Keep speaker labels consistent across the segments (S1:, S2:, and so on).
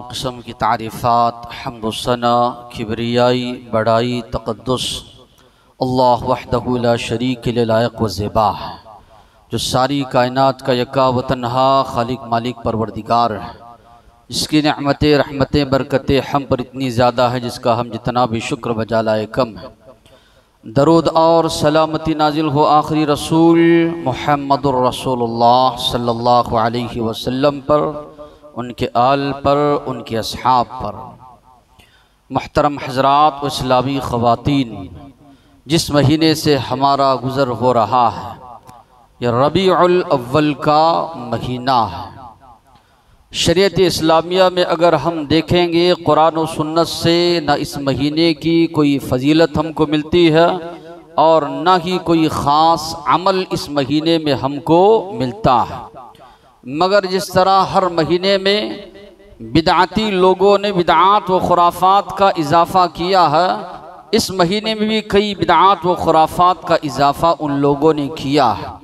S1: किस्म की तारीफ़ात, हम्द व सना, किबरियाई, बड़ाई, तक़द्दुस अल्लाह वहदहु ला शरीक ला लायक़ व ज़ेबा है, जो सारी कायनात का यका व तन्हा खालिक मालिक परवरदिगार है, जिसकी नेमतें रहमतें बरकतें हम पर इतनी ज़्यादा है जिसका हम जितना भी शुक्र बजा लाए कम है। दरूद और सलामती नाजिल हो आखिरी रसूल मुहम्मदुर रसूलुल्लाह सल्लल्लाहु अलैहि वसल्लम पर, उनके आल पर, उनके अस्हाब पर। मुहतरम हज़रात व इस्लामी ख़वातीन, जिस महीने से हमारा गुज़र हो रहा है यह रबीउल अव्वल का महीना है। शरीयत इस्लामिया में अगर हम देखेंगे कुरान और सुन्नत से न इस महीने की कोई फजीलत हमको मिलती है और न ही कोई ख़ास अमल इस महीने में हमको मिलता है, मगर जिस तरह हर महीने में बिदअती लोगों ने बिदअत व खुराफात का इजाफ़ा किया है, इस महीने में भी कई बिदअत व खुराफात का इजाफ़ा उन लोगों ने किया है।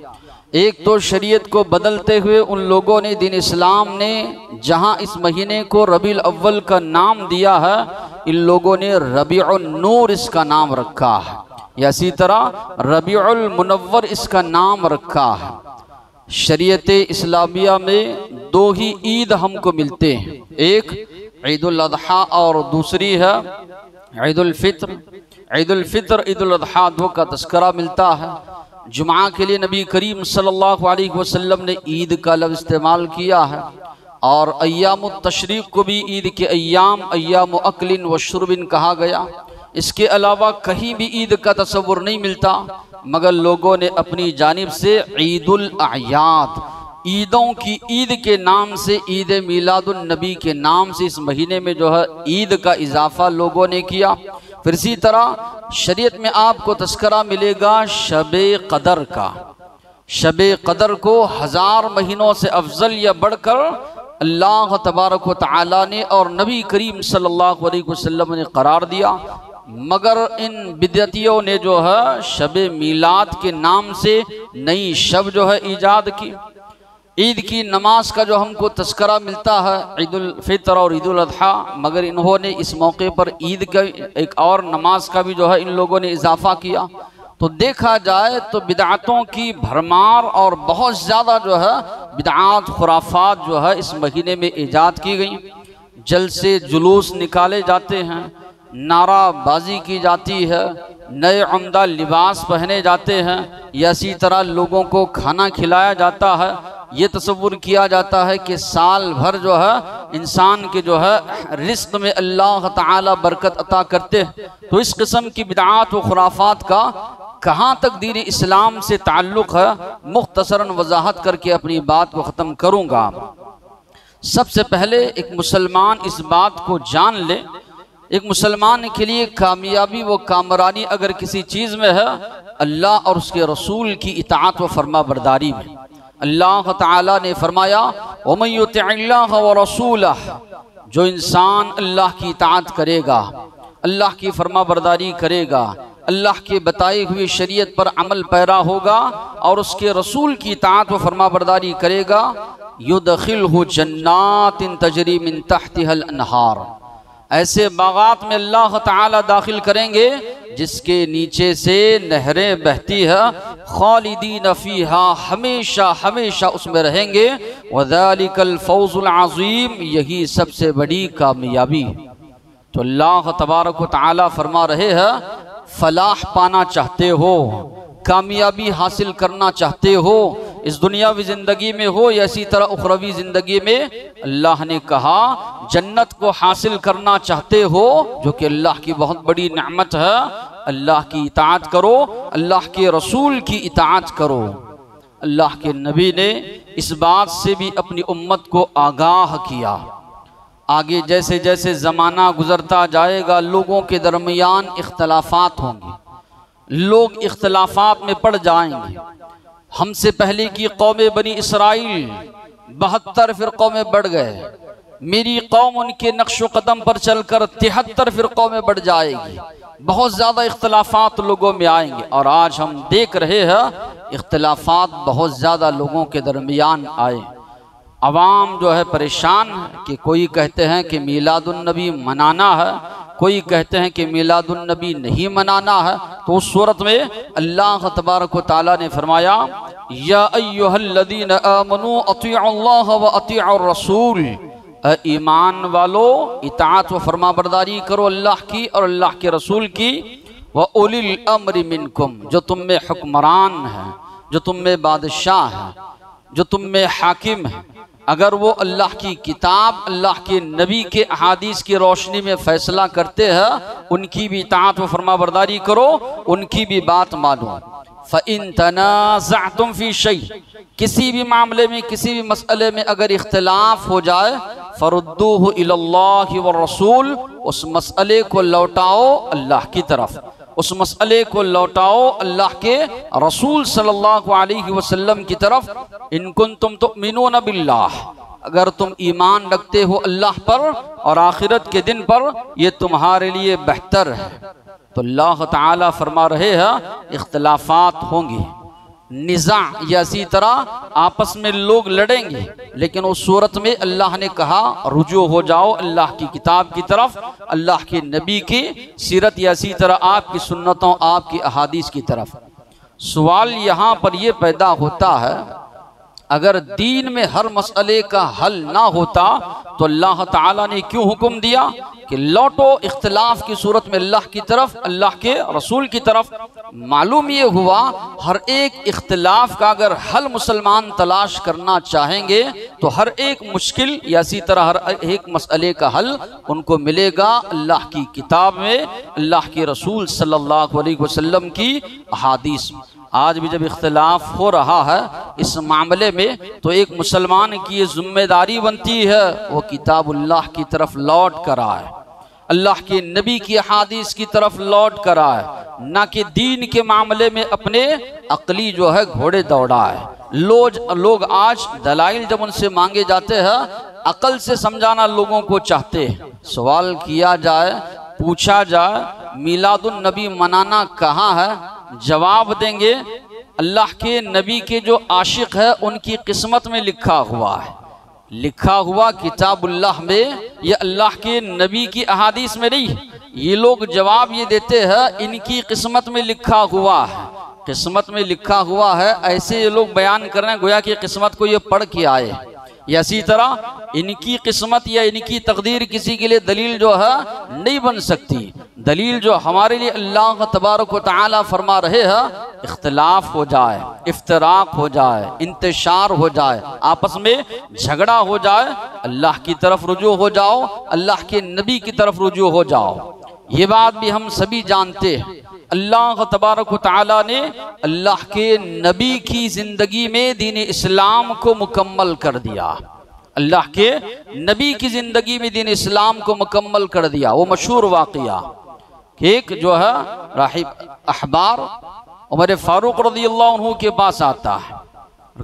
S1: एक तो शरीयत को बदलते हुए उन लोगों ने, दीन इस्लाम ने जहाँ इस महीने को रबीउल अव्वल का नाम दिया है, इन लोगों ने रबीउन नूर इसका नाम रखा है, या इसी तरह रबीउल मुनव्वर इसका नाम रखा है। शरीयत इस्लामिया में दो ही ईद हमको मिलते हैं, एक ईदुल अज़हा और दूसरी है ईदुल फित्र। ईदुल फित्र ईदुल अज़हा दो का तस्करा मिलता है। जुमा के लिए नबी करीम सल्लल्लाहु अलैहि वसल्लम ने ईद का लफ्ज़ इस्तेमाल किया है, और अय्यामुत तशरीक़ को भी ईद के अय्याम अक्लिन व शुर्बिन कहा गया। इसके अलावा कहीं भी ईद का तस्वुर नहीं मिलता, मगर लोगों ने अपनी जानिब से ईदुल अयाद, ईदों की ईद के नाम से, ईद मीलादुन नबी के नाम से इस महीने में जो है ईद का इजाफ़ा लोगों ने किया। फिर इसी तरह शरीयत में आपको तस्करा मिलेगा शबे कदर का। शबे कदर को 1000 महीनों से अफजल या बढ़कर अल्लाह तबारक व तआला ने और नबी करीम सल्लल्लाहु अलैहि वसल्लम ने करार दिया, मगर इन बिदअतियों ने जो है शबे मीलाद के नाम से नई शब जो है ईजाद की। ईद की नमाज का जो हमको तस्करा मिलता है ईदुल फितर और ईदुल अज़हा, मगर इन्होंने इस मौके पर ईद का एक और नमाज का भी जो है इन लोगों ने इजाफ़ा किया। तो देखा जाए तो बिदअतों की भरमार और बहुत ज़्यादा जो है बिदअत खुराफात जो है इस महीने में ईजाद की गई। जलसे जुलूस निकाले जाते हैं, नाराबाजी की जाती है, नए उम्दा लिबास पहने जाते हैं, या इसी तरह लोगों को खाना खिलाया जाता है। ये तसव्वुर किया जाता है कि साल भर जो है इंसान के जो है रिज़्क़ में अल्लाह ताला बरकत अता करते हैं। तो इस किस्म की बिदअत व खुराफात का कहाँ तक दीन इस्लाम से ताल्लुक़ है, मुख्तसरन वजाहत करके अपनी बात को ख़त्म करूँगा। सबसे पहले एक मुसलमान इस बात को जान ले, एक मुसलमान के लिए कामयाबी व कामरानी अगर किसी चीज़ में है, अल्लाह और उसके रसूल की इताअत व फरमा बरदारी में। अल्लाह ताला ने फरमाया वमन युतिइल्लाह व रसूलह, जो इंसान अल्लाह की इताअत करेगा, अल्लाह की फरमा बरदारी करेगा, अल्लाह के बताए हुए शरीयत पर अमल पैरा होगा और उसके रसूल की इताअत व फरमा बरदारी करेगा, युदखिलहु जन्नातिन तजरी मिन तहतिहल अनहार, ऐसे बागात में अल्लाह ताला दाखिल करेंगे जिसके नीचे से नहरें बहती है, खालिदीन फीहा, हमेशा हमेशा उसमें रहेंगे। वज़ालिकल फौज़ुल अज़ीम, यही सबसे बड़ी कामयाबी। तो अल्लाह तबारक व तआला फरमा रहे हैं, फलाह पाना चाहते हो, कामयाबी हासिल करना चाहते हो, इस दुनियावी ज़िंदगी में हो या इसी तरह उखरवी ज़िंदगी में, अल्लाह ने कहा जन्नत को हासिल करना चाहते हो, जो कि अल्लाह की बहुत बड़ी नेमत है, अल्लाह की इताअत करो, अल्लाह के रसूल की इताअत करो। अल्लाह के नबी ने इस बात से भी अपनी उम्मत को आगाह किया। आगे जैसे जैसे ज़माना गुज़रता जाएगा लोगों के दरमियान इख्तलाफात होंगे, लोग इख्तलाफात में पड़ जाएंगे। हमसे पहले की कौम बनी इसराइल 72 फ़िरक़ों में बढ़ गए, मेरी कौम उनके नक्शो कदम पर चलकर 73 फ़िरक़ों में बढ़ जाएगी। बहुत ज़्यादा इख्तलाफात लोगों में आएंगे, और आज हम देख रहे हैं इख्तलाफात बहुत ज़्यादा लोगों के दरमियान आए। अवाम जो है परेशान है कि कोई कहते हैं कि मीलादुन्नबी मनाना है, कोई कहते हैं कि मीलादुन्नबी नहीं मनाना है। तो उस सूरत में अल्लाह तबारक व तआला ने फरमाया, या अय्युहल्लज़ीना आमनू अतीउल्लाह व अतीउर रसूल, ईमान वालो इताअत व फरमाबरदारी करो अल्लाह की और अल्लाह के रसूल की। व उलिल अम्रि मिनकुम, जो तुम में हुक्मरान है, जो तुम में बादशाह है, जो तुम में हाकिम है, अगर वो अल्लाह की किताब अल्लाह के नबी के अहादीस की रोशनी में फैसला करते हैं, उनकी भी इताअत व फरमाबरदारी करो, उनकी भी बात मानो। फ़इन तनाज़अतुम फ़ी शै, किसी भी मामले में किसी भी मसले में अगर इख्तिलाफ हो जाए, फरुद्दूहु इलल्लाहि व रसूल, उस मसले को लौटाओ अल्लाह की तरफ, उस मसले को लौटाओ अल्लाह के रसूल सल्लल्लाहु अलैहि वसल्लम की तरफ। इन कुंतुम तुमिनून बिल्लाह, अगर तुम ईमान रखते हो अल्लाह पर और आखिरत के दिन पर, ये तुम्हारे लिए बेहतर है। तो अल्लाह ताला फरमा रहे हैं इख्तिलाफात होंगे, निज़ा या इसी तरह आपस में लोग लड़ेंगे, लेकिन उस सूरत में अल्लाह ने कहा रुजू हो जाओ अल्लाह की किताब की तरफ, अल्लाह के नबी की सीरत या इसी तरह आपकी सुन्नतों आपकी अहादीस की तरफ। सवाल यहाँ पर यह पैदा होता है, अगर दीन में हर मसले का हल ना होता तो अल्लाह ताला ने क्यों हुक्म दिया कि लौटो इख्तिलाफ की सूरत में अल्लाह की तरफ, अल्लाह के रसूल की तरफ। मालूम ये हुआ हर एक इख्तिलाफ का अगर हल मुसलमान तलाश करना चाहेंगे तो हर एक मुश्किल या इसी तरह हर एक मसले का हल उनको मिलेगा अल्लाह की किताब में, अल्लाह के रसूल सल्लल्लाहु अलैहि वसल्लम की अहादीस में। आज भी जब इख्तिलाफ हो रहा है इस मामले में, तो एक मुसलमान की ये जिम्मेदारी बनती है वो किताबुल्लाह की तरफ लौट कर आए, अल्लाह के नबी की अहादीस की तरफ लौट कर आए, ना कि दीन के मामले में अपने अक्ली जो है घोड़े दौड़ाए। लोग आज दलाइल जब उनसे मांगे जाते हैं, अकल से समझाना लोगों को चाहते हैं। सवाल किया जाए, पूछा जाए मीलादुन नबी मनाना कहाँ है, जवाब देंगे अल्लाह के नबी के जो आशिक है उनकी किस्मत में लिखा हुआ है, लिखा हुआ किताबुल्लाह में, ये अल्लाह के नबी की अहादीस में नहीं। ये लोग जवाब ये देते हैं इनकी किस्मत में लिखा हुआ है, किस्मत में लिखा हुआ है, ऐसे ये लोग बयान कर रहे हैं गोया कि किस्मत को ये पढ़ के आए। या इसी तरह इनकी किस्मत या इनकी तकदीर किसी के लिए दलील जो है नहीं बन सकती। दलील जो हमारे लिए अल्लाह तबारक व तआला फरमा रहे हैं, इख्तिलाफ हो जाए, इफ्तराक हो जाए, इंतशार हो जाए, आपस में झगड़ा हो जाए, अल्लाह की तरफ रुजू हो जाओ, अल्लाह के नबी की तरफ रुजू हो जाओ। ये बात भी हम सभी जानते हैं, अल्लाह तबारक व तआला ने अल्लाह के नबी की जिंदगी में दीन इस्लाम को मुकम्मल कर दिया, अल्लाह के नबी की जिंदगी में दीन इस्लाम को मुकम्मल कर दिया। वो मशहूर वाक़या, एक जो है राहिब अहबार उमर फारूक रज़ियल्लाहु अन्हु के पास आता है,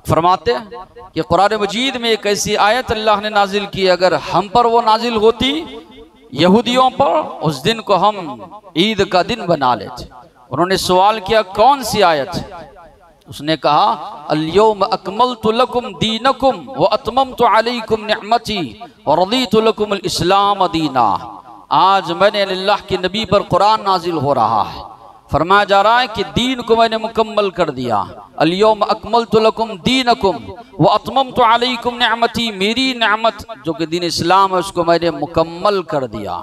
S1: फरमाते हैं कि कुरान मजीद में एक ऐसी आयत अल्लाह ने नाजिल की, अगर हम पर वो नाजिल होती यहूदियों पर, उस दिन को हम ईद का दिन बना लेते। उन्होंने सवाल किया कौन सी आयत? उसने कहा अल-यौम अकमलतु लकुम दीनकुम व अतममतु अलैकुम निअमती व रदीतु लकुमुल इस्लाम दीना। आज मैंने अल्लाह के नबी पर कुरान नाजिल हो रहा है, फरमाया जा रहा है कि दीन को मैंने मुकम्मल कर दिया। अल-यौम अकमलतु लकुम दीनकुम व अतममतु अलैकुम निअमती, मेरी नेमत जो कि दीन इस्लाम है उसको मैंने मुकम्मल कर दिया।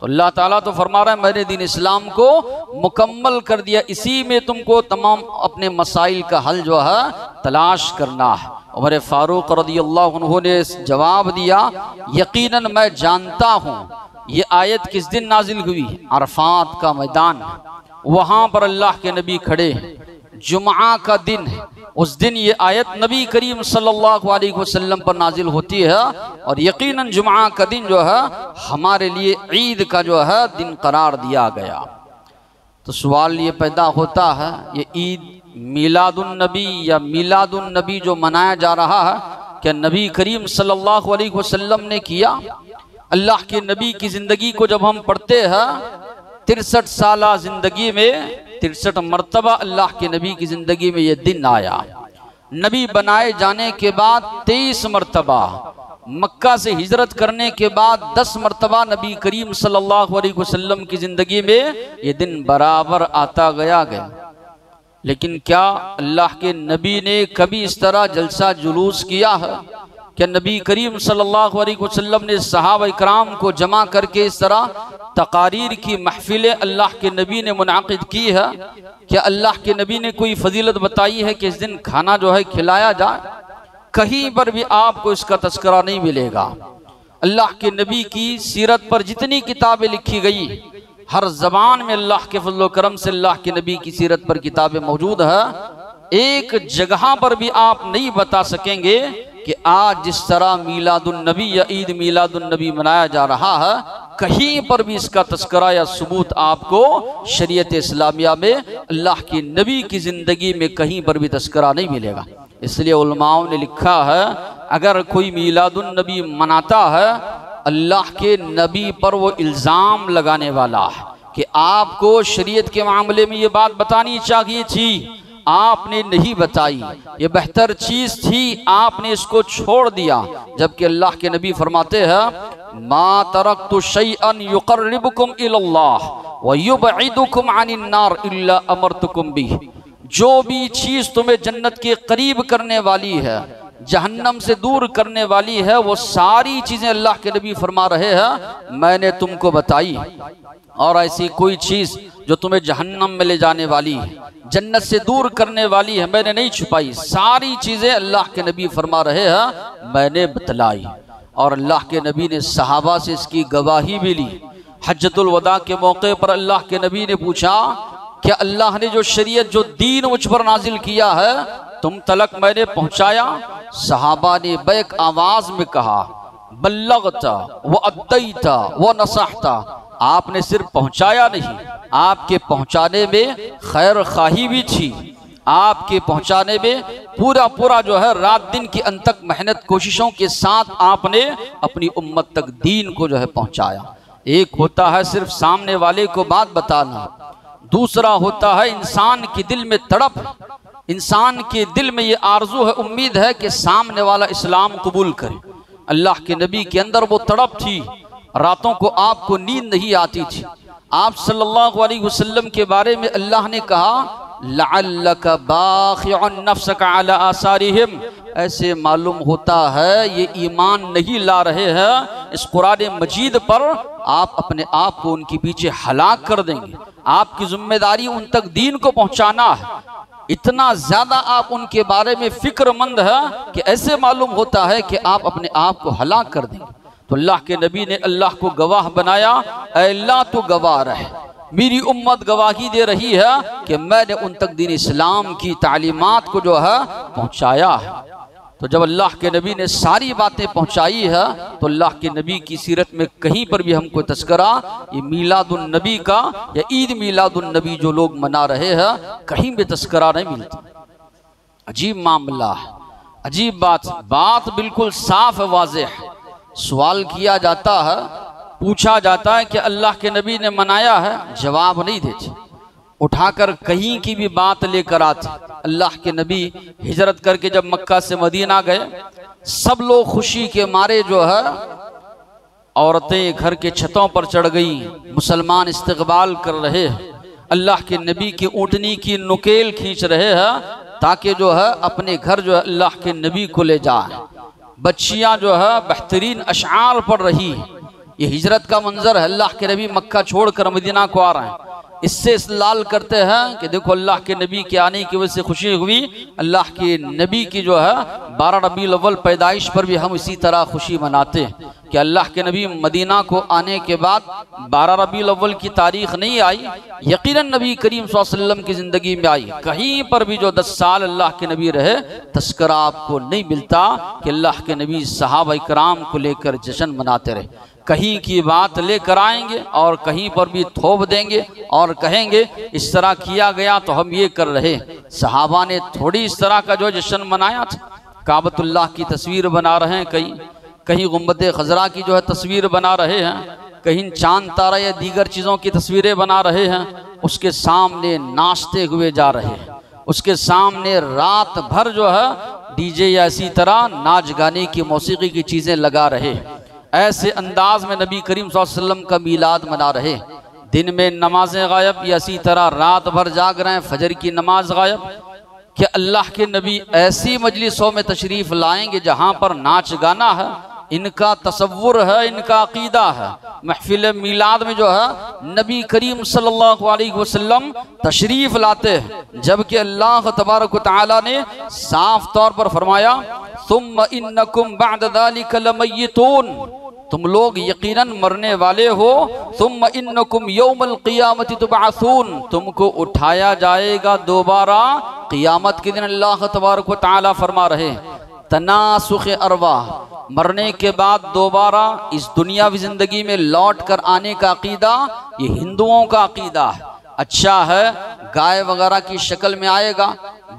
S1: तो अल्लाह ताला तो फरमा रहा है मैंने दीन इस्लाम को मुकम्मल कर दिया, इसी में तुमको तमाम अपने मसाइल का हल जो है तलाश करना है। उमर फारूक रज़ियल्लाहु अन्हु ने जवाब दिया यकीनन मैं जानता हूँ ये आयत किस दिन नाजिल हुई, अरफात का मैदान, वहाँ पर अल्लाह के नबी खड़े, जुम्आ का दिन है, उस दिन ये आयत नबी करीम सल्लल्लाहु अलैहि वसल्लम पर नाजिल होती है और यकीनन जुम्आ का दिन जो है हमारे लिए ईद का जो है दिन करार दिया गया। तो सवाल ये पैदा होता है ये ईद मीलादुन नबी या मीलादुन नबी जो मनाया जा रहा है, क्या नबी करीम सल्लल्लाहु अलैहि वसल्लम ने किया? अल्लाह के नबी की ज़िंदगी को जब हम पढ़ते हैं 63 साला ज़िंदगी में 63 मरतबा अल्लाह के नबी की ज़िंदगी में ये दिन आया। नबी बनाए जाने के बाद 23 मरतबा, मक्का से हिजरत करने के बाद 10 मरतबा नबी करीम सल्लल्लाहु अलैहि वसल्लम की ज़िंदगी में ये दिन बराबर आता गया। लेकिन क्या अल्लाह के नबी ने कभी इस तरह जलसा जुलूस किया है? क्या नबी करीम सल्लल्लाहु अलैहि वसल्लम ने सहाबा इकराम को जमा करके इस तरह तकारीर की महफिलें अल्लाह के नबी ने मुनाकिद की है? क्या अल्लाह के नबी ने कोई फजीलत बताई है कि इस दिन खाना जो है खिलाया जाए? कहीं पर भी आपको इसका तस्करा नहीं मिलेगा। अल्लाह के नबी की सीरत पर जितनी किताबें लिखी गई, हर जबान में अल्लाह के फजल करम से अल्लाह के नबी की सीरत पर किताबें मौजूद है। एक जगह पर भी आप नहीं बता सकेंगे कि आज जिस तरह मीलादुन नबी या ईद मीलादुन नबी मनाया जा रहा है, कहीं पर भी इसका तस्करा या सबूत आपको शरीयत इस्लामिया में अल्लाह के नबी की ज़िंदगी में कहीं पर भी तस्करा नहीं मिलेगा। इसलिए उलमाओं ने लिखा है, अगर कोई मीलादुन नबी मनाता है, अल्लाह के नबी पर वो इल्ज़ाम लगाने वाला है कि आपको शरीयत के मामले में ये बात बतानी चाहिए थी, आपने नहीं बताई, ये बेहतर चीज थी, आपने इसको छोड़ दिया। जबकि अल्लाह के नबी फरमाते हैं, मा तरक्तु शैअन युक़र्रिबुकुम इलल्लाह व युबइदुकुम अनिन नार इल्ला अमरतुकुम बिह। जो भी चीज तुम्हें जन्नत के करीब करने वाली है, जहन्नम से दूर करने वाली है, वो सारी चीजें अल्लाह के नबी फरमा रहे हैं मैंने तुमको बताई। और ऐसी कोई चीज जो तुम्हें जहन्नम में ले जाने वाली है, जन्नत से दूर करने वाली है, मैंने नहीं छुपाई। सारी चीजें अल्लाह के नबी फरमा रहे हैं मैंने बतलाई। और अल्लाह के नबी ने सहाबा से इसकी गवाही भी ली। हज्जतुल वदा के मौके पर अल्लाह के नबी ने पूछा, क्या अल्लाह ने जो शरीयत जो दीन मुझ पर नाजिल किया है तुम तलक मैंने पहुंचाया? सहाबा ने बैक आवाज में कहा, बल्लगता व अद्दैता व नसहता। आपने सिर्फ पहुंचाया नहीं, आपके पहुंचाने में खैर खाही भी थी, आपके पहुंचाने में पूरा जो है रात दिन की अनतक मेहनत कोशिशों के साथ आपने अपनी उम्मत तक दीन को जो है पहुंचाया। एक होता है सिर्फ सामने वाले को बात बताना, दूसरा होता है इंसान के दिल में तड़प, इंसान के दिल में ये आरजू है, उम्मीद है कि सामने वाला इस्लाम कबूल करे। अल्लाह के नबी के अंदर वो तड़प थी, रातों को आपको नींद नहीं आती थी। आप सल्लल्लाहु अलैहि वसल्लम के बारे में अल्लाह ने कहा, लअल्लका बाखिउन नफ्सका अला आसारिहिम। ऐसे मालूम होता है ये ईमान नहीं ला रहे हैं, इस कुरान मजीद पर आप अपने आप को उनके पीछे हलाक कर देंगे। आपकी जिम्मेदारी उन तक दीन को पहुंचाना है। इतना ज्यादा आप उनके बारे में फिक्रमंद है कि ऐसे मालूम होता है कि आप अपने आप को हलाक कर देंगे। तो अल्लाह के नबी ने अल्लाह को गवाह बनाया, अल्लाह तो गवाह रहे, मेरी उम्मत गवाही दे रही है कि मैंने उन तक दीन इस्लाम की तालीमात को जो है पहुंचाया है। तो जब अल्लाह के नबी ने सारी बातें पहुंचाई है तो अल्लाह के नबी की सीरत में कहीं पर भी हमको तस्करा ये मीलादुन नबी का या ईद मीलादुन नबी जो लोग मना रहे हैं कहीं भी तस्करा नहीं मिलता। अजीब मामला है, अजीब बात बिल्कुल साफ वाज़ेह। सवाल किया जाता है, पूछा जाता है कि अल्लाह के नबी ने मनाया है, जवाब नहीं देते, उठाकर कहीं की भी बात लेकर आते। अल्लाह के नबी हिजरत करके जब मक्का से मदीना गए, सब लोग खुशी के मारे जो है औरतें घर के छतों पर चढ़ गई, मुसलमान इस्तकबाल कर रहे हैं, अल्लाह के नबी की ऊँटनी की नुकेल खींच रहे हैं ताकि जो है अपने घर जो है अल्लाह के नबी को ले जाए। बच्चियां जो है बेहतरीन अशआर पढ़ रही है। ये हिजरत का मंजर है, अल्लाह के नबी मक्का छोड़कर मदीना को आ रहे हैं। इससे इस्तेदलाल करते हैं कि देखो अल्लाह के नबी के आने की वजह से खुशी हुई। अल्लाह के नबी की जो है 12 रबीउल अव्वल पैदाइश पर भी हम इसी तरह खुशी मनाते हैं कि अल्लाह के नबी मदीना को आने के बाद 12 रबीउल अव्वल की तारीख नहीं आई, यकीनन नबी करीम सल्लल्लाहु अलैहि वसल्लम की ज़िंदगी में आई। कहीं पर भी जो 10 साल अल्लाह के नबी रहे तस्करा आपको नहीं मिलता कि अल्लाह के नबी सहाबा इकराम को लेकर जश्न मनाते रहे। कहीं की बात लेकर आएंगे और कहीं पर भी थोप देंगे और कहेंगे इस तरह किया गया तो हम ये कर रहे। सहाबा ने थोड़ी इस तरह का जो जश्न मनाया था, काबतुल्लाह की तस्वीर बना रहे हैं, कहीं गुम्बद खजरा की जो है तस्वीर बना रहे हैं, कहीं चांद तारा या दीगर चीज़ों की तस्वीरें बना रहे हैं, उसके सामने नाचते हुए जा रहे हैं, उसके सामने रात भर जो है डीजे या इसी तरह नाच गाने की मौसीकी की चीज़ें लगा रहे, ऐसे अंदाज में नबी करीम सल्लल्लाहु अलैहि वसल्लम का मीलाद मना रहे। दिन में नमाजें गायब या इसी तरह रात भर जाग रहे हैं, फजर की नमाज गायब। कि अल्लाह के नबी ऐसी मजलिसों में तशरीफ़ लाएंगे जहाँ पर नाच गाना है, इनका तसव्वुर है, इनका अकीदा है। महफिल मीलाद में जो है नबी करीम सल्लल्लाहु अलैहि वसल्लम तशरीफ़ लाते हैं, जबकि अल्लाह तबारक व तआला ने साफ तौर पर फरमाया सुम्मा इन्नकुम बअद ज़ालिका लमय्यितून, तुम लोग यकीनन मरने वाले हो। सुम्मा इन्नकुम यौमल क़ियामति तुबअसून, तुमको उठाया जाएगा दोबारा क़ियामत के दिन। अल्लाह तबारक व तआला फरमा रहे तनासुख अरवाह, मरने के बाद दोबारा इस दुनियावी जिंदगी में लौट कर आने का अकीदा ये हिंदुओं का अकीदा है। अच्छा है गाय वगैरह की शक्ल में आएगा,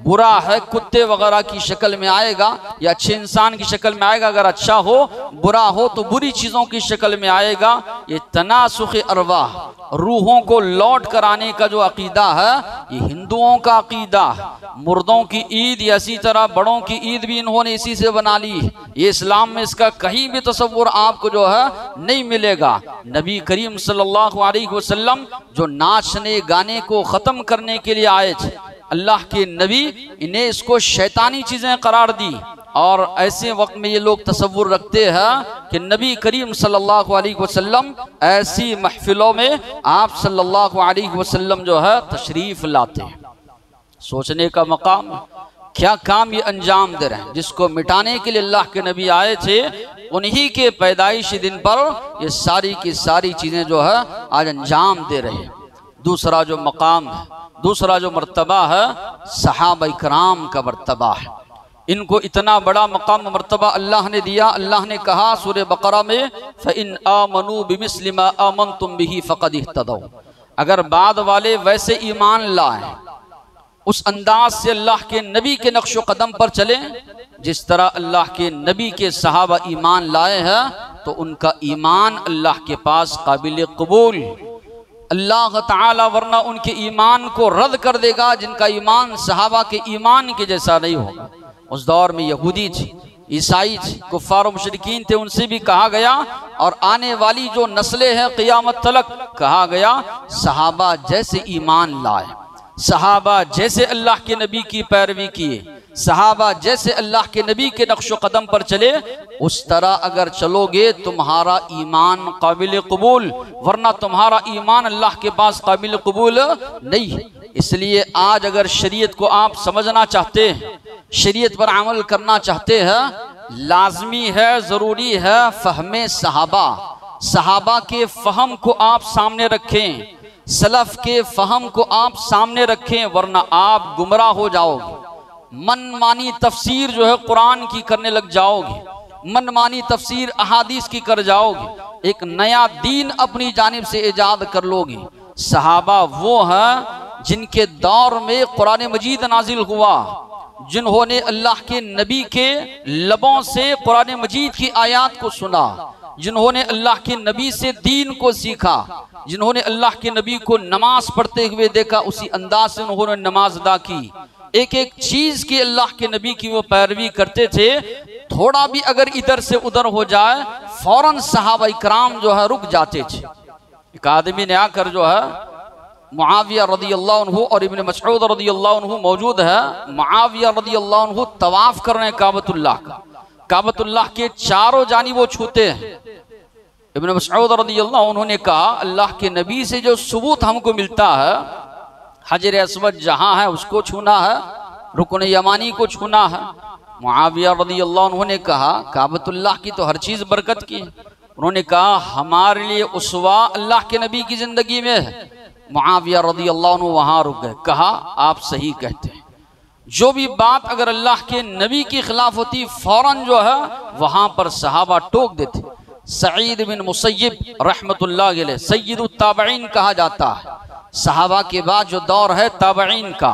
S1: बुरा है कुत्ते वगैरह की शक्ल में आएगा या अच्छे इंसान की शक्ल में आएगा। अगर अच्छा हो बुरा हो तो बुरी चीज़ों की शक्ल में आएगा। ये तनासुख अरवाह, रूहों को लौट कर आने का जो अकीदा है ये हिंदुओं का अकीदा है। मुर्दों की ईद या इसी तरह बड़ों की ईद भी इन्होंने इसी से बना ली है। ये इस्लाम में इसका कहीं भी तसव्वुर आपको जो है नहीं मिलेगा। नबी करीम सल्लल्लाहु अलैहि वसल्लम जो नाचने गाने को ख़त्म करने के लिए आए थे, अल्लाह के नबी इन्हें इसको शैतानी चीज़ें करार दी। और ऐसे वक्त में ये लोग तसव्वुर रखते हैं कि नबी करीम सल्लल्लाहु अलैहि वसल्लम ऐसी महफिलों में आप सल्लल्लाहु अलैहि वसल्लम जो है तशरीफ़ लाते हैं। सोचने का मकाम, क्या काम ये अंजाम दे रहे हैं। जिसको मिटाने के लिए अल्लाह के नबी आए थे, उन्हीं के पैदाइशी दिन पर ये सारी की सारी चीज़ें जो है आज अंजाम दे रहे हैं। दूसरा जो मकाम है, दूसरा जो मर्तबा है, सहाबा इकराम का मर्तबा है। इनको इतना बड़ा मकाम मर्तबा अल्लाह ने दिया। अल्लाह ने कहा सूरह बकरा में फ़इन आमनू बिमिस्लि मा आमनतुम बिही फ़क़द इह्तदौ, अगर बाद वाले वैसे ईमान लाएं, उस अंदाज से अल्लाह के नबी के नक्शो कदम पर चले जिस तरह अल्लाह के नबी के सहाबा ईमान लाए हैं, तो उनका ईमान अल्लाह के पास काबिल कबूल। अल्लाह ताला वरना उनके ईमान को रद्द कर देगा जिनका ईमान सहाबा के ईमान के जैसा नहीं होगा। उस दौर में यहूदी थे, ईसाई थे, कुफ्फार और मुशरिकीन थे, उनसे भी कहा गया और आने वाली जो नस्लें हैं क़ियामत तलक कहा गया सहाबा जैसे ईमान लाए, सहाबा जैसे अल्लाह के नबी की पैरवी किए, सहाबा जैसे अल्लाह के नबी के नक्शो कदम पर चले, उस तरह अगर चलोगे तुम्हारा ईमान काबिल कबूल, वरना तुम्हारा ईमान अल्लाह के पास काबिल कबूल नहीं है। इसलिए आज अगर शरीयत को आप समझना चाहते हैं, शरीयत पर अमल करना चाहते हैं, लाजमी है, ज़रूरी है फ़हमे सहाबा, सहाबा के फ़हम को आप सामने रखें, सलफ़ के फ़हम को आप सामने रखें, वरना आप गुमराह हो जाओगे। मनमानी तफसीर जो है कुरान की करने लग जाओगे, मनमानी तफसीर अहादीस की कर जाओगे, एक नया दीन अपनी जानिब से ईजाद कर लोगे। सहाबा वो हैं जिनके दौर में कुरान मजीद नाजिल हुआ, जिन्होंने अल्लाह के नबी के लबों से कुरान मजीद की आयत को सुना, जिन्होंने अल्लाह के नबी से दीन को सीखा, जिन्होंने अल्लाह के नबी को नमाज पढ़ते हुए देखा, उसी अंदाज से उन्होंने नमाज अदा की। एक एक चीज की अल्लाह के नबी की वो पैरवी करते थे। थोड़ा भी अगर इधर से उधर हो जाए फौरन सहाबा इकराम जो है रुक जाते थे। एक आदमी ने आकर जो है मुआविया रज़ियल्लाहु अन्हु और इब्न मसऊद रज़ियल्लाहु अन्हु मौजूद है। मुआविया रज़ियल्लाहु अन्हु तवाफ कर रहे हैं काबतुल्लाह का, काबतुल्लाह के चारों जानिब वो छूते हैं। इब्न मसऊद रज़ियल्लाहु अन्हु ने कहा अल्लाह के नबी से जो सबूत हमको मिलता है, हजर अस्वद जहाँ है उसको छूना है, रुकन यमानी को छूना है। मुआविया रज़ियल्लाहु अन्हु ने कहा काबतुल्लाह की तो हर चीज़ बरकत की है। उन्होंने कहा हमारे लिए उसवा अल्लाह के नबी की ज़िंदगी में है। मुआविया रज़ियल्लाहु अन्हु वहाँ रुक गए। कहा आप सही कहते हैं, जो भी बात अगर अल्लाह के नबी की खिलाफ होती फौरन जो है वहाँ पर सहाबा टोक देते। सईद बिन मुसय्यब रहमतुल्लाह अलैह सय्यदुत ताबईन कहा जाता है। सहाबा के बाद जो दौर है ताबईन का,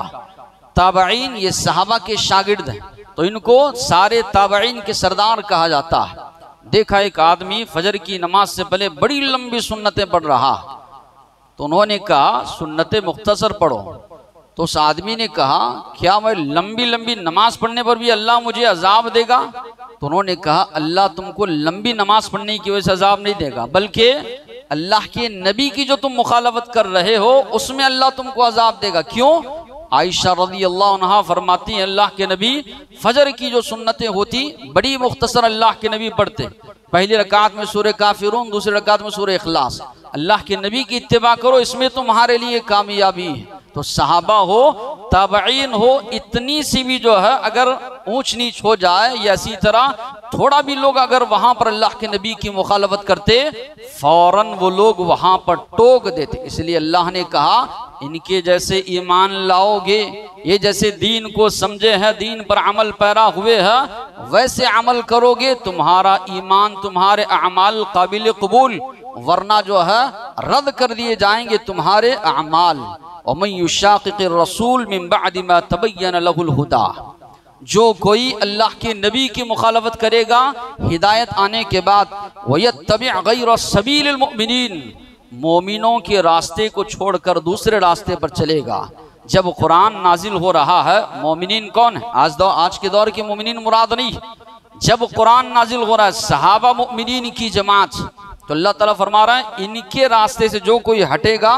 S1: ताबईन ये सहाबा के शागिर्द हैं, तो इनको सारे ताबईन के सरदार कहा जाता है। देखा एक आदमी फजर की नमाज से पहले बड़ी लंबी सुन्नतें पढ़ रहा, तो उन्होंने कहा सुन्नतें मुख्तसर पढ़ो। तो उस आदमी ने कहा क्या मैं लंबी लंबी नमाज पढ़ने पर भी अल्लाह मुझे अजाब देगा? तो उन्होंने कहा अल्लाह तुमको लंबी नमाज पढ़ने की वजह से अजाब नहीं देगा, बल्कि अल्लाह के नबी की जो तुम मुखालफत कर रहे हो उसमें अल्लाह तुमको अजाब देगा। क्यों? आयशा रज़ी अल्लाह अन्हा फरमाती हैं अल्लाह के नबी फजर की जो सुन्नतें होती बड़ी मुख्तसर अल्लाह के नबी पढ़ते। पहली रकात में सूरह काफिरून, दूसरी रकात में सूरह इखलास। अल्लाह के नबी की इत्तिबा करो, इसमें तुम्हारे लिए कामयाबी है। तो सहाबा हो ताबईन हो, इतनी सी भी जो है अगर ऊंच नीच हो जाए या इसी तरह थोड़ा भी लोग अगर वहां पर अल्लाह के नबी की मुखालफत करते फौरन वो लोग वहां पर टोक देते। इसलिए अल्लाह ने कहा इनके जैसे ईमान लाओगे, ये जैसे दीन को समझे हैं, दीन पर अमल पैरा हुए हैं, वैसे अमल करोगे तुम्हारा ईमान तुम्हारे अमाल काबिल कबूल, वरना जो है रद्द कर दिए जाएंगे तुम्हारे अमाल। और मन युशाक़िक़िर रसूल मिन बअदि मा तबय्यन लहुल हुदा, जो कोई अल्लाह के नबी की मुखालफत करेगा हिदायत आने के बाद, वयत्तबि गैर सबीलिल मुमिनीन, मोमिनों के रास्ते को छोड़कर दूसरे रास्ते पर चलेगा। जब कुरान नाजिल हो रहा है, मोमिनीन कौन है? आज के दौर के मोमिनीन मुराद नहीं। जब कुरान नाजिल हो रहा है सहाबा मुमिनीन की जमात, तो अल्लाह ताला फरमा रहा है इनके रास्ते से जो कोई हटेगा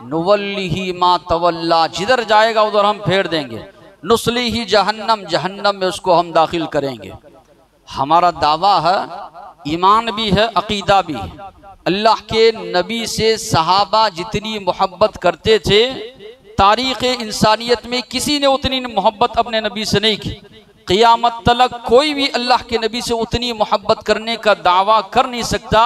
S1: नुवल्लिही मा तवल्ला, जिधर जाएगा उधर हम फेर देंगे, नुस्लिही जहन्नम, जहन्नम में उसको हम दाखिल करेंगे। हमारा दावा है, ईमान भी है, अकीदा भी है। अल्लाह के नबी से सहाबा जितनी मोहब्बत करते थे तारीख़ इंसानियत में किसी ने उतनी मोहब्बत अपने नबी से नहीं की। क़ियामत तलक कोई भी अल्लाह के नबी से उतनी मोहब्बत करने का दावा कर नहीं सकता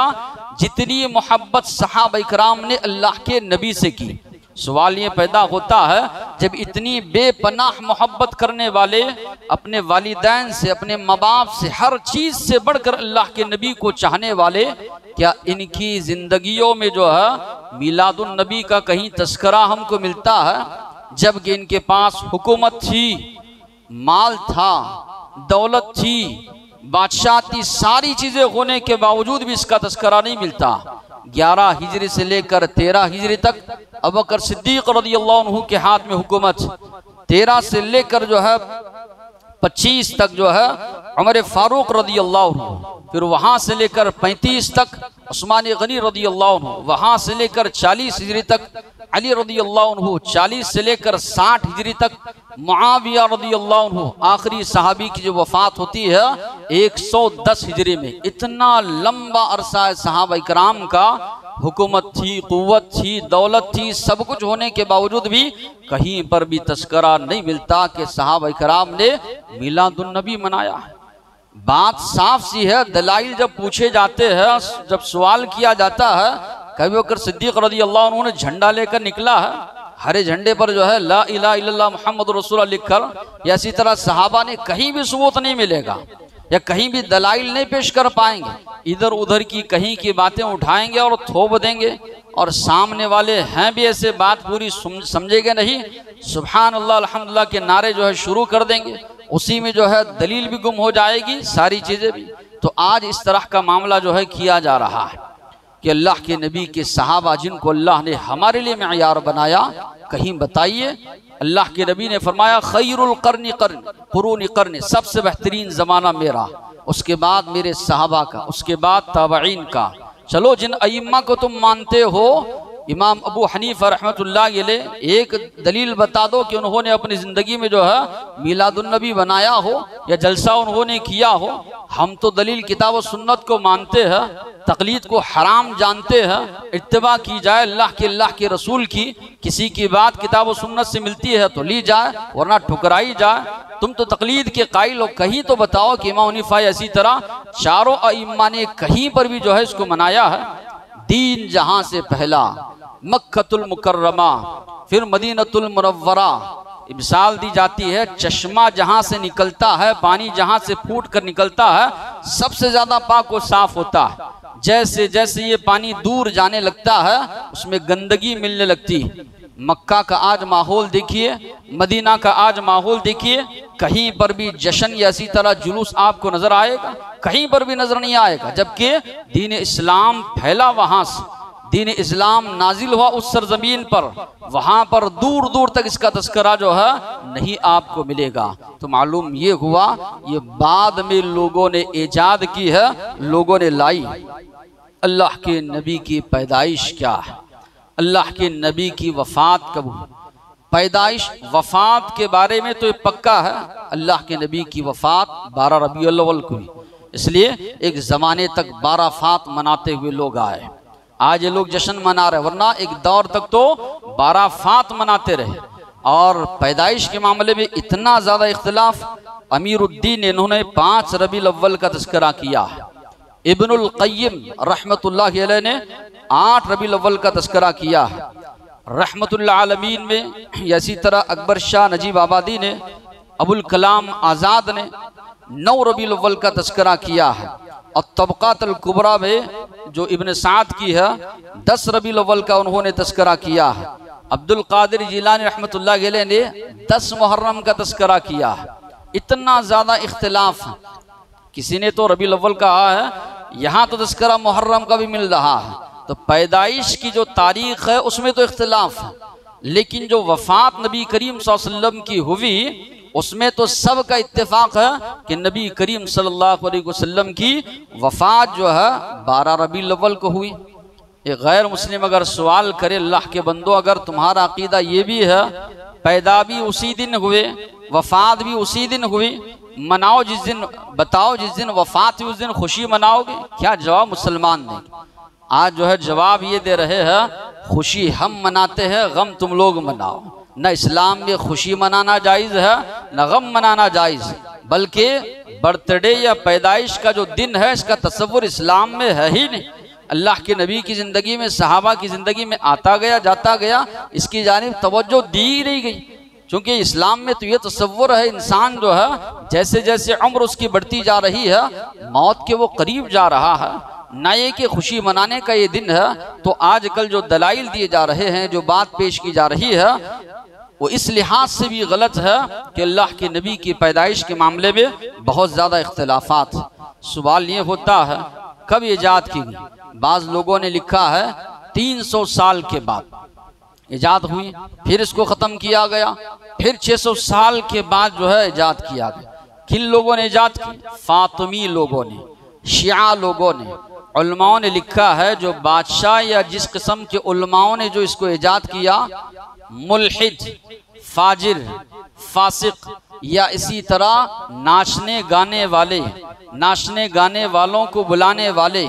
S1: जितनी मोहब्बत सहाबा इकराम ने अल्लाह के नबी से की। सवाल ये पैदा होता है जब इतनी बेपनाह मोहब्बत करने वाले अपने वालिदैन से, अपने माँ बाप से, हर चीज़ से बढ़कर अल्लाह के नबी को चाहने वाले, क्या इनकी ज़िंदगियों में जो है मिलादुन नबी का कहीं तस्करा हमको मिलता है? जबकि इनके पास हुकूमत थी, माल था, दौलत थी, बादशाह थी, सारी चीज़ें होने के बावजूद भी इसका तस्करा नहीं मिलता। 11 हिजरी से लेकर 13 हिजरी तक अबू बकर सिद्दीक रज़ियल्लाहु अन्हु के हाथ में हुकूमत, 13 से लेकर जो है 25 तक जो है उमर फारूक रज़ियल्लाहु अन्हु, फिर वहाँ से लेकर 35 तक उस्मान गनी रज़ियल्लाहु अन्हु, वहाँ से लेकर 40 हिजरी तक अली रज़ियल्लाहु अन्हु, 40 से लेकर 60 हिजरी तक मुआविया रज़ियल्लाहु अन्हु, आखिरी सहाबी की जो वफात होती है 110 हिजरी में। इतना लंबा अरसा सहाबा इकराम का हुकूमत थी, कुव्वत थी, दौलत थी, सब कुछ होने के बावजूद भी कहीं पर भी तस्करा नहीं मिलता कि सहाबा इकराम ने मिलादुन नबी मनाया है। बात साफ सी है, दलाइल जब पूछे जाते हैं, जब सवाल किया जाता है, कभी बकर सिद्दीक रज़ियल्लाहु अन्हु ने झंडा लेकर निकला है, हरे झंडे पर जो है ला इलाहा इल्लल्लाह मुहम्मद रसूलुल्लाह लिखकर, या इसी तरह सहाबा ने कहीं भी सबूत नहीं मिलेगा या कहीं भी दलाइल नहीं पेश कर पाएंगे, इधर उधर की कहीं की बातें उठाएंगे और थोप देंगे, और सामने वाले हैं भी ऐसे बात पूरी समझेंगे नहीं, सुभान अल्लाह अल्हम्दुलिल्लाह के नारे जो है शुरू कर देंगे, उसी में जो है दलील भी गुम हो जाएगी, सारी चीज़ें भी। तो आज इस तरह का मामला जो है किया जा रहा है कि अल्लाह के नबी के सहाबा जिनको अल्लाह ने हमारे लिए मेयार बनाया, कहीं बताइए अल्लाह के नबी ने फरमाया खैरुल कर्नी कुरूनी कर्नी, सबसे बेहतरीन ज़माना मेरा, उसके बाद मेरे सहाबा का, उसके बाद ताबईन का। चलो जिन अइम्मा को तुम मानते हो, इमाम अबू हनीफा रहमतुल्लाह अलैह, एक दलील बता दो कि उन्होंने अपनी ज़िंदगी में जो है मिलादुन नबी बनाया हो या जलसा उन्होंने किया हो। हम तो दलील किताब और सुन्नत को मानते हैं, तकलीद को हराम जानते हैं, इत्तिबा की जाए अल्लाह के रसूल की, किसी की बात किताब और सुन्नत से मिलती है तो ली जाए वरना ठुकराई जाए। तुम तो तकलीद के कायल हो, कहीं तो बताओ कि इमाम हनीफा इसी तरह चारों अइम्मा ने कहीं पर भी जो है इसको मनाया है। दीन जहां से पहला मक्कतुल मुकर्रमा, फिर मदीनतुल मुनव्वरा, मिसाल दी जाती है चश्मा जहां से निकलता है, पानी जहां से फूट कर निकलता है, सबसे ज्यादा पाक और साफ होता है। जैसे जैसे ये पानी दूर जाने लगता है उसमें गंदगी मिलने लगती है। मक्का का आज माहौल देखिए, मदीना का आज माहौल देखिए, कहीं पर भी जश्न या इसी तरह जुलूस आपको नजर आएगा? कहीं पर भी नजर नहीं आएगा, जबकि दीन इस्लाम फैला वहां से। दीन इस्लाम नाजिल हुआ उस सरजमीन पर, वहाँ पर दूर दूर तक इसका तस्करा जो है नहीं आपको मिलेगा। तो मालूम ये हुआ ये बाद में लोगों ने ईजाद की है, लोगों ने लाई। अल्लाह के नबी की पैदाइश क्या है, अल्लाह के नबी की वफ़ात कब हुई। पैदाइश वफ़ात के बारे में तो ये पक्का है, अल्लाह के नबी की वफ़ात 12 रबीउल अव्वल को हुई, इसलिए एक ज़माने तक 12 फात मनाते हुए लोग आए। आज ये लोग जश्न मना रहे, वरना एक दौर तक तो 12 फात मनाते रहे। और पैदाइश के मामले में इतना ज़्यादा इख्तिलाफ, अमीरुद्दीन इन्होंने 5 रबीउल अव्वल का तज़किरा किया, इब्नुल क़य्यिम रहमतुल्लाहि अलैह ने 8 रबीउल अव्वल का तज़किरा किया रहमतुल्लिल आलमीन में। इसी तरह अकबर शाह नजीब आबादी ने, अबुल कलाम आज़ाद ने 9 रबीउल अव्वल का तज़किरा किया है। और तबक़ातुल कुबरा में जो इब्न साद की है 10 रबीउल अव्वल का उन्होंने तज़किरा किया है। अब्दुल कादिर जिलानी रहमतुल्लाहि अलैह ने 10 मुहर्रम का तज़किरा किया है। इतना ज़्यादा इख्तिलाफ, किसी ने तो रबीउल अव्वल कहा है, यहाँ तो तज़किरा मुहर्रम का भी मिल रहा है। तो पैदाइश की जो तारीख़ है उसमें तो इख्तिलाफ है, लेकिन जो वफ़ात नबी करीम सल्लल्लाहु अलैहि वसल्लम की हुई उसमें तो सब का इत्तेफाक है कि नबी करीम सल्लल्लाहु अलैहि वसल्लम की वफ़ात जो है 12 रबीउल अव्वल को हुई। एक गैर मुस्लिम अगर सवाल करे, अल्लाह के बंदो अगर तुम्हारा अकीदा ये भी है पैदा भी उसी दिन हुए, वफ़ात भी उसी दिन हुई, मनाओ जिस दिन, बताओ जिस दिन वफ़ात हुई उस दिन खुशी मनाओगे? क्या जवाब मुसलमान ने आज जो है जवाब ये दे रहे हैं, खुशी हम मनाते हैं, गम तुम लोग मनाओ। न इस्लाम में खुशी मनाना जायज़ है न गम मनाना जायज़, बल्कि बर्थडे या पैदाइश का जो दिन है इसका तसव्वुर इस्लाम में है ही नहीं। अल्लाह के नबी की ज़िंदगी में, सहाबा की ज़िंदगी में आता गया जाता गया, इसकी जानिब तवज्जो दी नहीं गई, क्योंकि इस्लाम में तो ये तसव्वुर है इंसान जो है जैसे जैसे उम्र उसकी बढ़ती जा रही है मौत के वो करीब जा रहा है, ना ये कि खुशी मनाने का ये दिन है। तो आजकल जो दलाइल दिए जा रहे हैं, जो बात पेश की जा रही है, वो इस लिहाज से भी गलत है कि अल्लाह के नबी की पैदाइश के मामले में बहुत ज़्यादा इख्तिलाफात। सवाल ये होता है कब ईजाद की गई? बाज़ लोगों ने लिखा है 300 साल के बाद ईजाद हुई, फिर इसको ख़त्म किया गया, फिर 600 साल के बाद जो है ईजाद किया गया। किन लोगों ने ईजाद की? फातिमी लोगों ने, शिया लोगों ने। उलमाओं ने लिखा है जो बादशाह या जिस किस्म के उलमाओं ने जो इसको ईजाद किया, मुल्हिद, फाजिर, फासिक या इसी तरह नाचने गाने वाले, नाचने गाने वालों को बुलाने वाले,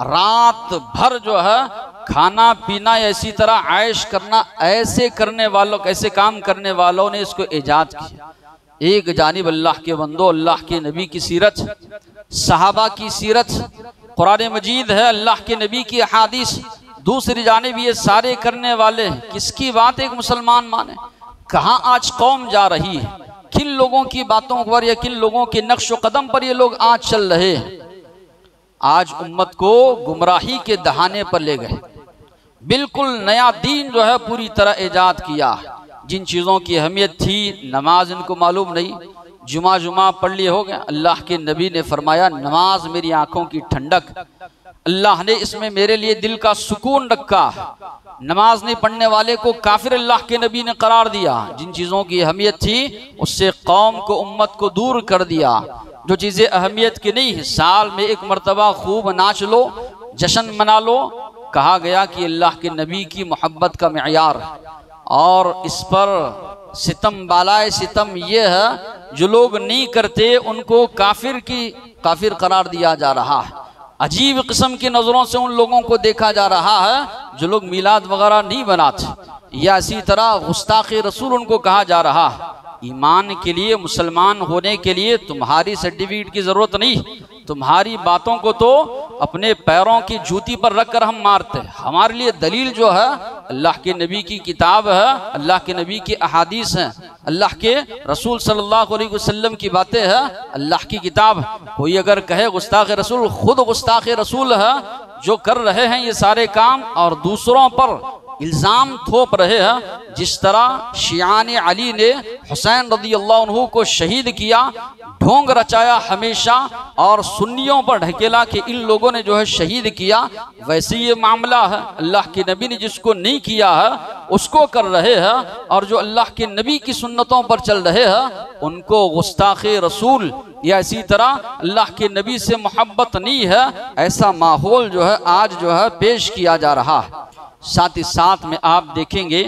S1: रात भर जो है खाना पीना या इसी तरह आयश करना, ऐसे करने वालों, ऐसे काम करने वालों ने इसको ईजाद किया। एक जानिब अल्लाह के बंदो अल्लाह के नबी की सीरत, सहाबा की सीरत, कुरान मजीद है, अल्लाह के नबी की अहादीस, दूसरी जानिब ये सारे करने वाले हैं। किसकी बात एक मुसलमान माने? कहाँ आज कौम जा रही है? किन लोगों की बातों पर या किन लोगों के नक्श कदम पर ये लोग आज चल रहे हैं? आज उम्मत को गुमराही के दहाने पर ले गए, बिल्कुल नया दीन जो है पूरी तरह ईजाद किया। जिन चीज़ों की अहमियत थी, नमाज इनको मालूम नहीं, जुमा पढ़ लिए हो गया। अल्लाह के नबी ने फरमाया नमाज मेरी आंखों की ठंडक, अल्लाह ने इसमें मेरे लिए दिल का सुकून रखा। नमाज नहीं पढ़ने वाले को काफिर अल्लाह के नबी ने करार दिया। जिन चीज़ों की अहमियत थी उससे कौम को, उम्मत को दूर कर दिया। जो चीज़ें अहमियत की नहीं है, साल में एक मरतबा खूब नाच लो, जश्न मना लो। कहा गया कि अल्लाह के नबी की मोहब्बत का मेयार, और इस पर सितम बालाए सितम ये है जो लोग नहीं करते उनको काफिर करार दिया जा रहा है। अजीब किस्म की नज़रों से उन लोगों को देखा जा रहा है जो लोग मिलाद वगैरह नहीं बनाते, या इसी तरह गुस्ताखे रसूल उनको कहा जा रहा है। ईमान के लिए, मुसलमान होने के लिए तुम्हारी सर्टिफिकेट की ज़रूरत नहीं, तुम्हारी बातों को तो अपने पैरों की जूती पर रख कर हम मारते हैं। हमारे लिए दलील जो है अल्लाह के नबी की किताब है, अल्लाह के नबी की अहादीस हैं, अल्लाह के रसूल सल्लल्लाहु अलैहि वसल्लम की बातें हैं, अल्लाह की किताब। कोई अगर कहे गुस्ताख रसूल, खुद गुस्ताख रसूल है जो कर रहे हैं ये सारे काम और दूसरों पर इल्ज़ाम थोप रहे हैं। जिस तरह शियान अली ने हुसैन रज़ी अल्लाह अन्हु को शहीद किया, ढोंग रचाया हमेशा और सुन्नियों पर ढकेला कि इन लोगों ने जो है शहीद किया। वैसे ये मामला है, अल्लाह के नबी ने जिसको नहीं किया है उसको कर रहे हैं, और जो अल्लाह के नबी की सुन्नतों पर चल रहे हैं उनको गुस्ताखे रसूल या इसी तरह अल्लाह के नबी से मोहब्बत नहीं है, ऐसा माहौल जो है आज जो है पेश किया जा रहा है। साथ ही साथ में आप देखेंगे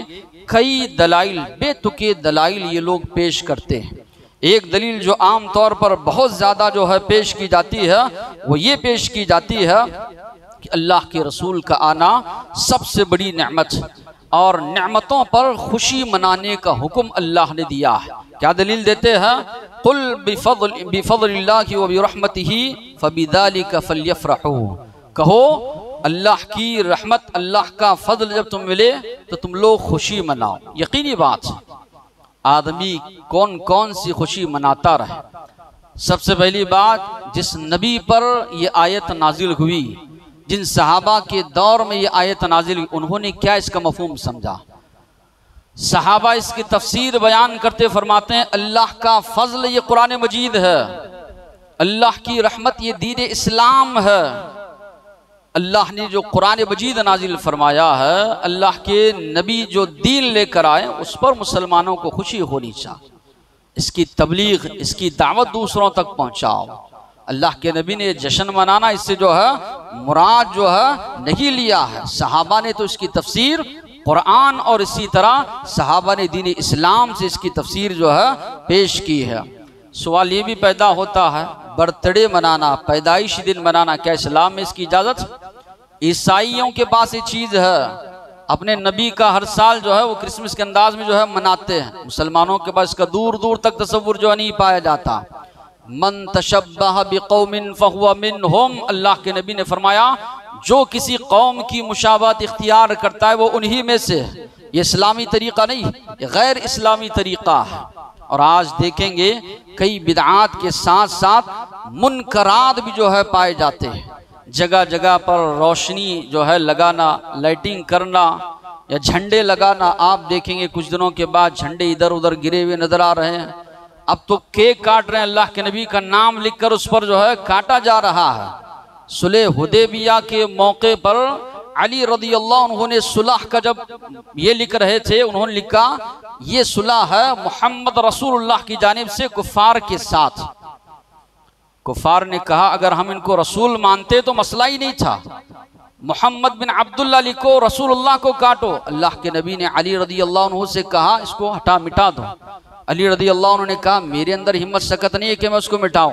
S1: कई दलाइल, बेतुके दलाइल ये लोग पेश करते हैं। एक दलील जो आम तौर पर बहुत ज़्यादा जो है पेश की जाती है वो ये पेश की जाती है कि अल्लाह के रसूल का आना सबसे बड़ी नेमत है और नेमतों पर खुशी मनाने का हुक्म अल्लाह ने दिया है। क्या दलील देते हैं? कुल बिफज़लिल्लाहि व बिरहमतिही फबिज़ालिका फल्यफ़रहू, कहो अल्लाह की रहमत, अल्लाह का फजल जब तुम मिले तो तुम लोग खुशी मनाओ। यकीनी बात है, आदमी कौन कौन सी खुशी मनाता रहे। सबसे पहली बात, जिस नबी पर ये आयत नाजिल हुई, जिन सहाबा के दौर में ये आयत नाजिल हुई, उन्होंने क्या इसका मफहूम समझा? सहाबा इसकी तफसीर बयान करते फरमाते हैं अल्लाह का फजल ये कुरान मजीद है, अल्लाह की रहमत ये दीन इस्लाम है। अल्लाह ने जो कुरान मजीद नाजिल फरमाया है, अल्लाह के नबी जो दीन लेकर आए उस पर मुसलमानों को खुशी होनी चाहिए। इसकी तबलीग, इसकी दावत दूसरों तक पहुँचाओ। अल्लाह के नबी ने जश्न मनाना इससे जो है मुराद जो है नहीं लिया है। सहाबा ने तो इसकी तफसीर कुरान और इसी तरह सहाबा ने दीन इस्लाम से इसकी तफसीर जो है पेश की है। सवाल ये भी पैदा होता है, बर्थडे मनाना, पैदाइशी दिन मनाना, क्या इस्लाम में इसकी इजाज़त? ईसाइयों के पास ये चीज़ है, अपने नबी का हर साल जो है वो क्रिसमस के अंदाज में जो है मनाते हैं। मुसलमानों के पास इसका दूर दूर तक तसव्वुर जो नहीं पाया जाता। मन तशब्बह बिकौमिन फहुवा मिनहुम, अल्लाह के नबी ने फरमाया जो किसी कौम की मुशाबहत इख्तियार करता है वो उन्हीं में से है। ये इस्लामी तरीका नहीं, ये गैर इस्लामी तरीका है। और आज देखेंगे कई बिदआत के साथ साथ मुनकरात भी जो है पाए जाते हैं। जगह जगह पर रोशनी जो है लगाना, लाइटिंग करना या झंडे लगाना, आप देखेंगे कुछ दिनों के बाद झंडे इधर उधर गिरे हुए नजर आ रहे हैं। अब तो केक काट रहे हैं, अल्लाह के नबी का नाम लिखकर उस पर जो है काटा जा रहा है। सुलह हुदैबिया के मौके पर अली रज़ी अल्लाह उन्होंने सुलह का जब ये लिख रहे थे, उन्होंने लिखा ये सुलह है मोहम्मद रसूलुल्लाह की जानिब से कुफार के साथ। कुफार ने कहा अगर हम इनको रसूल मानते तो मसला ही नहीं था, मोहम्मद बिन अब्दुल्ला लिखो, रसूलुल्लाह को काटो। अल्लाह के नबी ने अली रज़ी अल्लाह अन्हु से कहा इसको हटा मिटा दो। अली रज़ी अल्लाह अन्हु ने कहा मेरे अंदर हिम्मत सकत नहीं है कि मैं उसको मिटाऊं।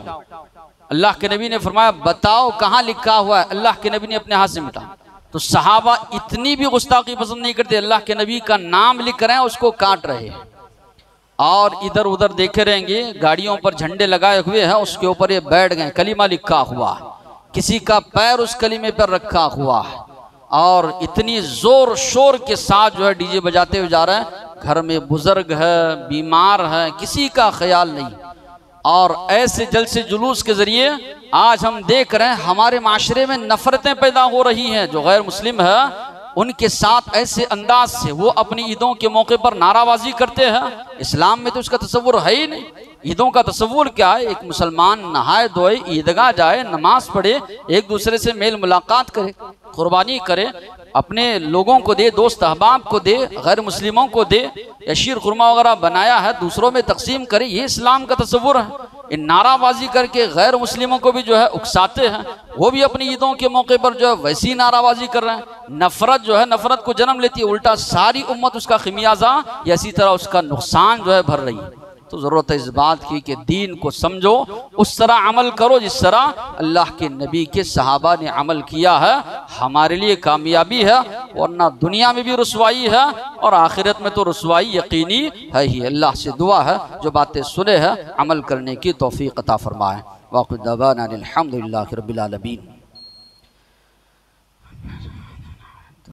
S1: अल्लाह के नबी ने फरमाया बताओ कहाँ लिखा हुआ है। अल्लाह के नबी ने अपने हाथ से मिटा। तो सहाबा इतनी भी गुस्ताखी पसंद नहीं करते, अल्लाह के नबी का नाम लिख रहे हैं उसको काट रहे हैं। और इधर उधर देखे रहेंगे गाड़ियों पर झंडे लगाए हुए हैं, उसके ऊपर ये बैठ गए, कलीमा लिखा हुआ, किसी का पैर उस कलीमे पर रखा हुआ है और इतनी जोर शोर के साथ जो है डीजे बजाते हुए जा रहे हैं। घर में बुजुर्ग है, बीमार है, किसी का ख्याल नहीं। और ऐसे जलसे जुलूस के जरिए आज हम देख रहे हैं हमारे माशरे में नफरतें पैदा हो रही हैं। जो गैर मुस्लिम है उनके साथ ऐसे अंदाज से वो अपनी ईदों के मौके पर नाराबाजी करते हैं। इस्लाम में तो उसका तसव्वुर है ही नहीं। ईदों का तसव्वुर क्या है? एक मुसलमान नहाए धोए ईदगाह जाए, नमाज पढ़े, एक दूसरे से मेल मुलाकात करे, कुर्बानी करे, अपने लोगों को दे, दोस्त अहबाब को दे, गैर मुस्लिमों को दे, या शीर खुरमा वगैरह बनाया है दूसरों में तकसीम करे। ये इस्लाम का तसव्वुर है। इन नाराबाजी करके गैर मुस्लिमों को भी जो है उकसाते हैं, वो भी अपनी ईदों के मौके पर जो है वैसी नाराबाजी कर रहे हैं। नफरत जो है नफरत को जन्म लेती है, उल्टा सारी उम्मत उसका खमियाजा या इसी तरह उसका नुकसान जो है भर रही है। तो ज़रूरत है इस बात की कि दीन को समझो, उस तरह अमल करो जिस तरह अल्लाह के नबी के सहाबा ने अमल किया है। हमारे लिए कामयाबी है, वरना दुनिया में भी रुसवाई है और आखिरत में तो रुसवाई यकीनी है ही। अल्लाह से दुआ है जो बातें सुने हैं अमल करने की तौफीक अता फरमाए। वाक़िअ दअवाना अनिल हम्दुलिल्लाहि रब्बिल आलमीन।